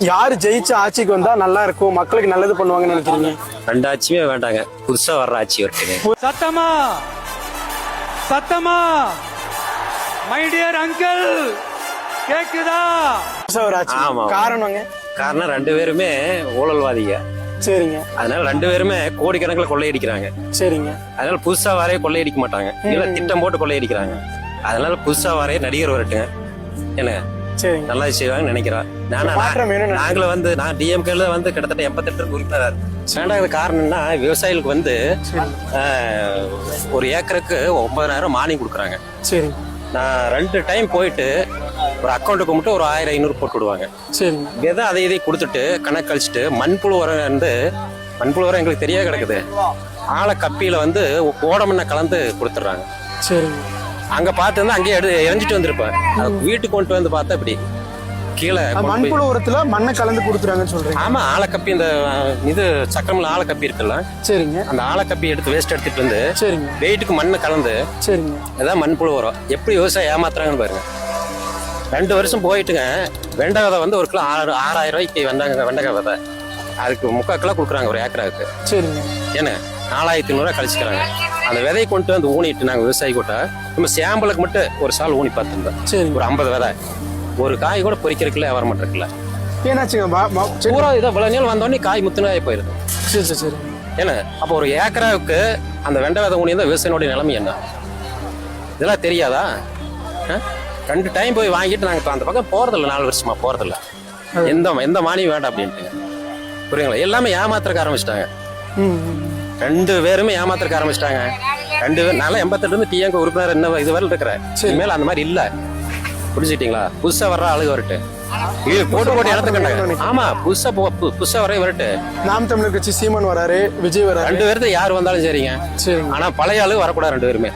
யாரு ஜெயிச்சு ஆட்சிக்கு வந்தா நல்லா இருக்கும், மக்களுக்கு நல்லது பண்ணுவாங்கன்னு நினைக்கிறீங்க? ரெண்டு ஆட்சியுமே வேண்டாங்க, புதுசா வர்ற ஆட்சி வரட்டுங்க. சத்தமா சத்தமா மை டியர் அங்கிள் கேக்குதா? புதுசா ஒரு ஆட்சி. ஆமா. காரணங்க? காரணம் ரெண்டு பேருமே ஊழல்வாதிங்க. சரிங்க. அதனால ரெண்டு பேருமே கோடிக்கணக்கில் கொள்ளையடிக்கிறாங்க. சரிங்க. அதனால புதுசா வரைய கொள்ளையடிக்க மாட்டாங்க, இல்ல திட்டம் போட்டு கொள்ளையடிக்கிறாங்க. அதனால புதுசா வரைய நடிகர் வரட்டுங்க. என்ன சரிங்க. நல்லா செய்வாங்கன்னு நினைக்கிறேன். மாற்றம் வேணும்னு நாங்களும் வந்து நான் டிஎம்கேல வந்து கிட்டத்தட்ட 88 உறுப்பினர். ரெண்டாவது காரணம்னா விவசாயிகளுக்கு வந்து ஒரு ஏக்கருக்கு 9,000 மானியம் கொடுக்குறாங்க. சரி. நான் 2 டைம் போயிட்டு ஒரு அக்கௌண்ட்டுக்கு மட்டும் ஒரு 1,000-500 போட்டு விடுவாங்க. சரிங்க. விதை அதை இதை கொடுத்துட்டு கணக்கு கழிச்சிட்டு மண்புழு உரம் வந்து மண்புழு உரம் எங்களுக்கு தெரியாது கிடக்குது. ஆளை கப்பியில வந்து ஓடமண்ணை கலந்து கொடுத்துட்றாங்க. சரிங்க. அங்க பார்த்து வந்து அங்கேயே எரிஞ்சிட்டு வந்திருப்பேன். வீட்டுக்கு கொண்டு வந்து பார்த்தா இப்படி கீழே மண்புழு உரத்துல மண்ணை கலந்து கொடுத்துறாங்கன்னு சொல்றீங்க? ஆமா, ஆளைக்கப்பி இந்த இது சக்கரம்ல ஆளைக்கப்பி இருக்குல்ல. சரிங்க. அந்த ஆளைக்கப்பி எடுத்து வேஸ்ட் எடுத்துட்டு வந்து சரிங்க வெயிட்டுக்கு மண்ணை கலந்து. சரிங்க. அதான் மண்புழு உரம். எப்படி விவசாயம் ஏமாத்துறாங்கன்னு பாருங்க. 2 வருஷம் போயிட்டுங்க, வெண்டை விதை வந்து ஒரு கிலோ 6,000 ரூபாய்க்கு வெண்டைக்காய் விதை. அதுக்கு 3/4 கிலோ கொடுக்குறாங்க ஒரு ஏக்கராவுக்கு. சரிங்க. ஏன்னா 4,500 கழிச்சுக்கிறாங்க. அந்த விதையை கொண்டு வந்து ஊனிட்டு நாங்கள் விவசாயி கூட்ட நம்ம சாம்பிளுக்கு மட்டும் ஒரு சால் ஊனி பார்த்துருந்தோம். சரி. ஒரு 50 விதை, ஒரு காய் கூட பொறிக்கிறதுக்குள்ள வர மாட்டேருக்குல்ல. ஏன்னாச்சுங்க? பூரா இதை விளைநிலம் வந்தோடனே காய் முத்துனாயே போயிருது. சரி சரி சரி. ஏன்னா அப்போ ஒரு ஏக்கராவுக்கு அந்த வெண்டை விதை ஊனி இருந்தால் விவசாயினுடைய நிலைமை என்ன? இதெல்லாம் தெரியாதா? 2 டைம் போய் வாங்கிட்டு நாங்கள் அந்த பக்கம் போறதில்ல, 4 வருஷமா போறதில்ல. எந்த மானியம் வேண்டாம் அப்படின்ட்டு. புரியுங்களா? எல்லாமே ஏமாத்திரக்க ஆரம்பிச்சிட்டாங்க. 2 பேருமே ஏமாத்திரக்க ஆரம்பிச்சிட்டாங்க. 2 பேர் நல்லா 88 டிஎம்கே உறுப்பினர் இன்னும் இது வரையில் இருக்கிறேன். இனிமேல் அந்த மாதிரி இல்ல. புரிஞ்சுட்டீங்களா? புதுசா வர்ற ஆளுங்க வரட்டு. இது போட்டு இடத்துக்கு. ஆமா, புதுசா வரைய வரட்டு. நாம் தமிழர் கட்சி சீமான் வராரு, விஜய் வராரு. 2 பேருக்கு யார் வந்தாலும் சரிங்க. சரி. ஆனா பழைய ஆளு வரக்கூடாது 2 பேருமே.